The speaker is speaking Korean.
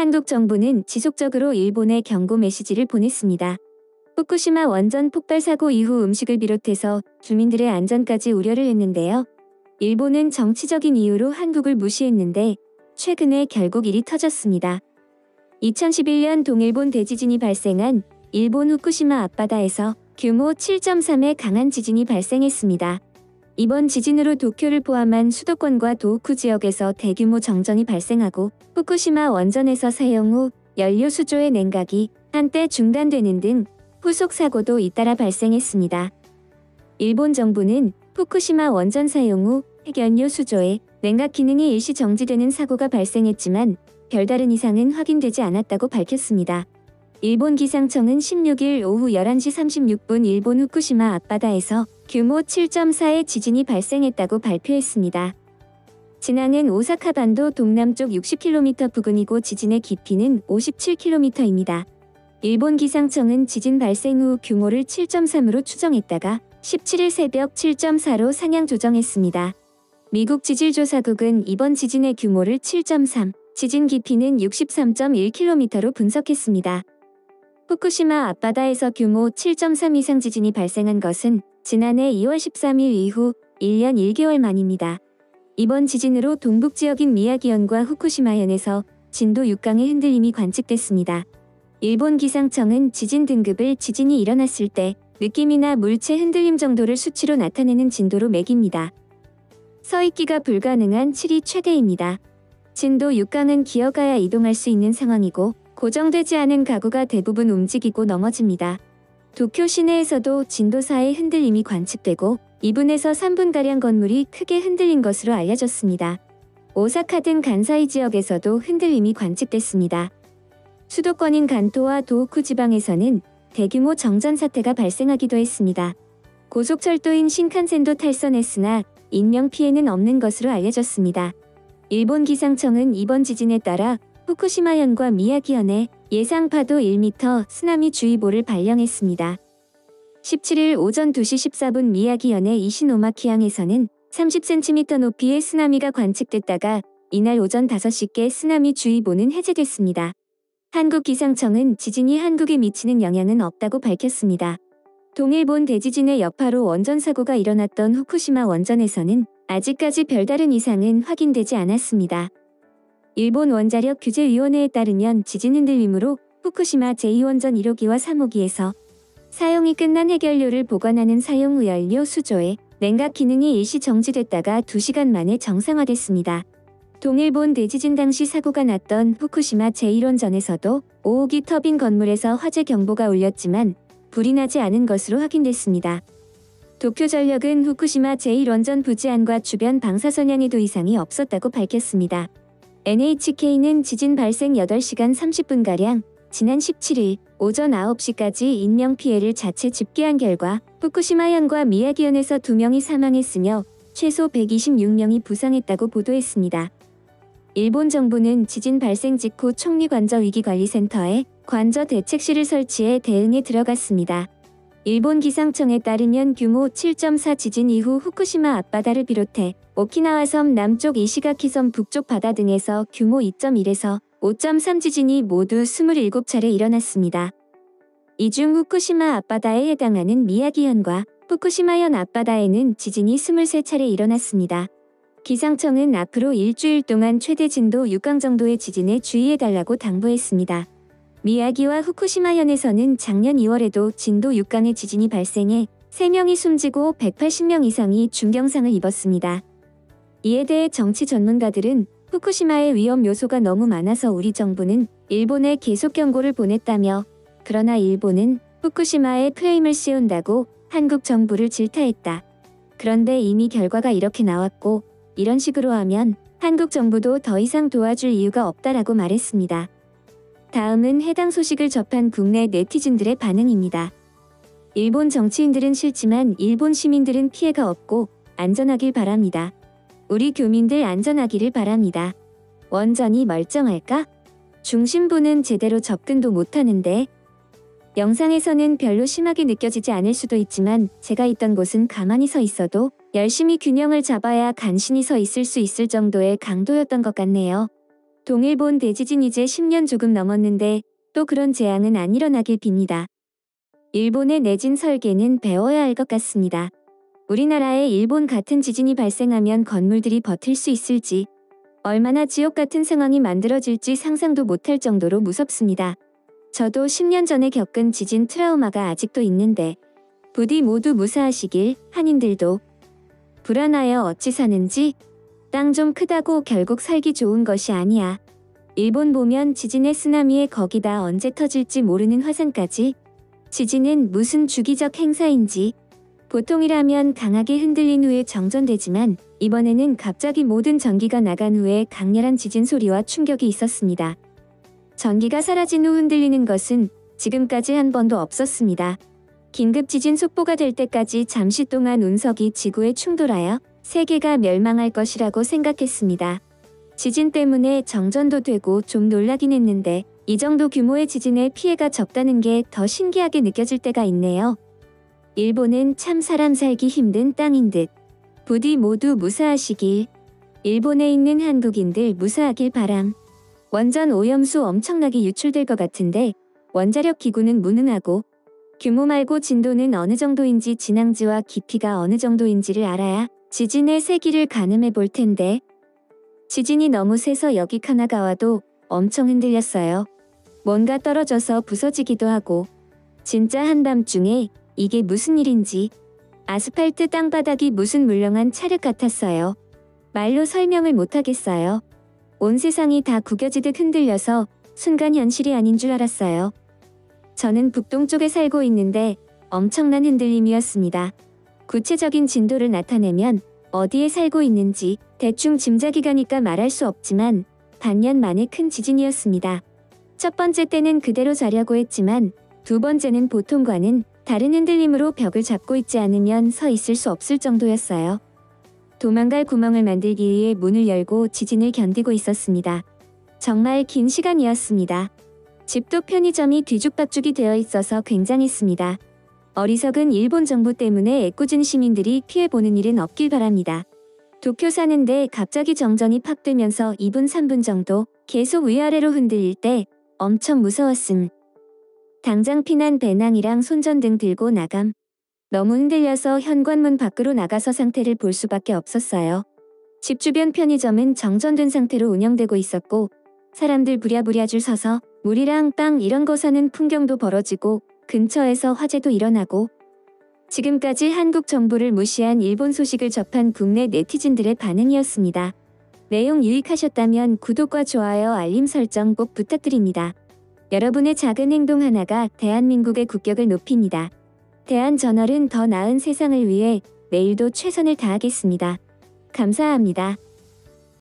한국 정부는 지속적으로 일본에 경고 메시지를 보냈습니다. 후쿠시마 원전 폭발 사고 이후 음식을 비롯해서 주민들의 안전까지 우려를 했는데요. 일본은 정치적인 이유로 한국을 무시했는데 최근에 결국 일이 터졌습니다. 2011년 동일본 대지진이 발생한 일본 후쿠시마 앞바다에서 규모 7.3의 강한 지진이 발생했습니다. 이번 지진으로 도쿄를 포함한 수도권과 도호쿠 지역에서 대규모 정전이 발생하고 후쿠시마 원전에서 사용 후 연료 수조의 냉각이 한때 중단되는 등 후속 사고도 잇따라 발생했습니다. 일본 정부는 후쿠시마 원전 사용 후 핵연료 수조의 냉각 기능이 일시 정지되는 사고가 발생했지만 별다른 이상은 확인되지 않았다고 밝혔습니다. 일본 기상청은 16일 오후 11시 36분 일본 후쿠시마 앞바다에서 규모 7.4의 지진이 발생했다고 발표했습니다. 진앙은 오사카 반도 동남쪽 60km 부근이고 지진의 깊이는 57km입니다. 일본 기상청은 지진 발생 후 규모를 7.3으로 추정했다가 17일 새벽 7.4로 상향 조정했습니다. 미국 지질조사국은 이번 지진의 규모를 7.3, 지진 깊이는 63.1km로 분석했습니다. 후쿠시마 앞바다에서 규모 7.3 이상 지진이 발생한 것은 지난해 2월 13일 이후 1년 1개월 만입니다. 이번 지진으로 동북 지역인 미야기현과 후쿠시마현에서 진도 6강의 흔들림이 관측됐습니다. 일본 기상청은 지진 등급을 지진이 일어났을 때 느낌이나 물체 흔들림 정도를 수치로 나타내는 진도로 매깁니다. 서 있기가 불가능한 7이 최대입니다. 진도 6강은 기어가야 이동할 수 있는 상황이고 고정되지 않은 가구가 대부분 움직이고 넘어집니다. 도쿄 시내에서도 진도 4의 흔들림이 관측되고 2분에서 3분가량 건물이 크게 흔들린 것으로 알려졌습니다. 오사카 등 간사이 지역에서도 흔들림이 관측됐습니다. 수도권인 간토와 도호쿠 지방에서는 대규모 정전 사태가 발생하기도 했습니다. 고속철도인 신칸센도 탈선했으나 인명피해는 없는 것으로 알려졌습니다. 일본 기상청은 이번 지진에 따라 후쿠시마현과 미야기현에 예상 파도 1m 쓰나미 주의보를 발령했습니다. 17일 오전 2시 14분 미야기현의 이시노마키항에서는 30cm 높이의 쓰나미가 관측됐다가 이날 오전 5시께 쓰나미 주의보는 해제됐습니다. 한국 기상청은 지진이 한국에 미치는 영향은 없다고 밝혔습니다. 동일본 대지진의 여파로 원전 사고가 일어났던 후쿠시마 원전에서는 아직까지 별다른 이상은 확인되지 않았습니다. 일본 원자력 규제위원회에 따르면 지진 흔들림으로 후쿠시마 제2원전 1호기와 3호기에서 사용이 끝난 핵연료를 보관하는 사용 후 연료 수조의 냉각 기능이 일시 정지됐다가 2시간 만에 정상화됐습니다. 동일본 대지진 당시 사고가 났던 후쿠시마 제1원전에서도 5호기 터빈 건물에서 화재 경보가 울렸지만 불이 나지 않은 것으로 확인됐습니다. 도쿄전력은 후쿠시마 제1원전 부지안과 주변 방사선량에도 이상이 없었다고 밝혔습니다. NHK는 지진 발생 8시간 30분가량 지난 17일 오전 9시까지 인명피해를 자체 집계한 결과 후쿠시마현과 미야기현에서 2명이 사망했으며 최소 126명이 부상했다고 보도했습니다. 일본 정부는 지진 발생 직후 총리관저위기관리센터에 관저대책실을 설치해 대응에 들어갔습니다. 일본 기상청에 따르면 규모 7.4 지진 이후 후쿠시마 앞바다를 비롯해 오키나와 섬 남쪽 이시가키 섬 북쪽 바다 등에서 규모 2.1에서 5.3 지진이 모두 27차례 일어났습니다. 이 중 후쿠시마 앞바다에 해당하는 미야기현과 후쿠시마현 앞바다에는 지진이 23차례 일어났습니다. 기상청은 앞으로 일주일 동안 최대 진도 6강 정도의 지진에 주의해달라고 당부했습니다. 미야기와 후쿠시마현에서는 작년 2월에도 진도 6강의 지진이 발생해 3명이 숨지고 180명 이상이 중경상을 입었습니다. 이에 대해 정치 전문가들은 후쿠시마의 위험 요소가 너무 많아서 우리 정부는 일본에 계속 경고를 보냈다며 그러나 일본은 후쿠시마에 프레임을 씌운다고 한국 정부를 질타했다. 그런데 이미 결과가 이렇게 나왔고 이런 식으로 하면 한국 정부도 더 이상 도와줄 이유가 없다라고 말했습니다. 다음은 해당 소식을 접한 국내 네티즌들의 반응입니다. 일본 정치인들은 싫지만 일본 시민들은 피해가 없고 안전하길 바랍니다. 우리 교민들 안전하기를 바랍니다. 원전이 멀쩡할까? 중심부는 제대로 접근도 못하는데. 영상에서는 별로 심하게 느껴지지 않을 수도 있지만 제가 있던 곳은 가만히 서 있어도 열심히 균형을 잡아야 간신히 서 있을 수 있을 정도의 강도였던 것 같네요. 동일본 대지진 이제 10년 조금 넘었는데 또 그런 재앙은 안 일어나길 빕니다. 일본의 내진 설계는 배워야 할 것 같습니다. 우리나라에 일본 같은 지진이 발생하면 건물들이 버틸 수 있을지, 얼마나 지옥 같은 상황이 만들어질지 상상도 못할 정도로 무섭습니다. 저도 10년 전에 겪은 지진 트라우마가 아직도 있는데 부디 모두 무사하시길. 한인들도 불안하여 어찌 사는지. 땅 좀 크다고 결국 살기 좋은 것이 아니야. 일본 보면 지진에 쓰나미에 거기다 언제 터질지 모르는 화산까지. 지진은 무슨 주기적 행사인지. 보통이라면 강하게 흔들린 후에 정전되지만 이번에는 갑자기 모든 전기가 나간 후에 강렬한 지진 소리와 충격이 있었습니다. 전기가 사라진 후 흔들리는 것은 지금까지 한 번도 없었습니다. 긴급 지진 속보가 될 때까지 잠시 동안 운석이 지구에 충돌하여 세계가 멸망할 것이라고 생각했습니다. 지진 때문에 정전도 되고 좀 놀라긴 했는데 이 정도 규모의 지진에 피해가 적다는 게 더 신기하게 느껴질 때가 있네요. 일본은 참 사람 살기 힘든 땅인 듯. 부디 모두 무사하시길. 일본에 있는 한국인들 무사하길 바람. 원전 오염수 엄청나게 유출될 것 같은데 원자력 기구는 무능하고 규모 말고 진도는 어느 정도인지 진앙지와 깊이가 어느 정도인지를 알아야 지진의 세기를 가늠해 볼 텐데. 지진이 너무 세서 여기 카나가와도 엄청 흔들렸어요. 뭔가 떨어져서 부서지기도 하고. 진짜 한밤중에 이게 무슨 일인지. 아스팔트 땅바닥이 무슨 물렁한 찰흙 같았어요. 말로 설명을 못하겠어요. 온 세상이 다 구겨지듯 흔들려서 순간 현실이 아닌 줄 알았어요. 저는 북동쪽에 살고 있는데 엄청난 흔들림이었습니다. 구체적인 진도를 나타내면 어디에 살고 있는지 대충 짐작이 가니까 말할 수 없지만 반년 만에 큰 지진이었습니다. 첫 번째 때는 그대로 자려고 했지만 두 번째는 보통과는 다른 흔들림으로 벽을 잡고 있지 않으면 서 있을 수 없을 정도였어요. 도망갈 구멍을 만들기 위해 문을 열고 지진을 견디고 있었습니다. 정말 긴 시간이었습니다. 집도 편의점이 뒤죽박죽이 되어 있어서 굉장했습니다. 어리석은 일본 정부 때문에 애꿎은 시민들이 피해보는 일은 없길 바랍니다. 도쿄 사는데 갑자기 정전이 팍 뜨면서 2분 3분 정도 계속 위아래로 흔들릴 때 엄청 무서웠음. 당장 피난 배낭이랑 손전등 들고 나감. 너무 흔들려서 현관문 밖으로 나가서 상태를 볼 수밖에 없었어요. 집 주변 편의점은 정전된 상태로 운영되고 있었고 사람들 부랴부랴 줄 서서 물이랑 빵 이런 거 사는 풍경도 벌어지고 근처에서 화재도 일어나고. 지금까지 한국 정부를 무시한 일본 소식을 접한 국내 네티즌들의 반응이었습니다. 내용 유익하셨다면 구독과 좋아요 알림 설정 꼭 부탁드립니다. 여러분의 작은 행동 하나가 대한민국의 국격을 높입니다. 대한저널은 더 나은 세상을 위해 내일도 최선을 다하겠습니다. 감사합니다.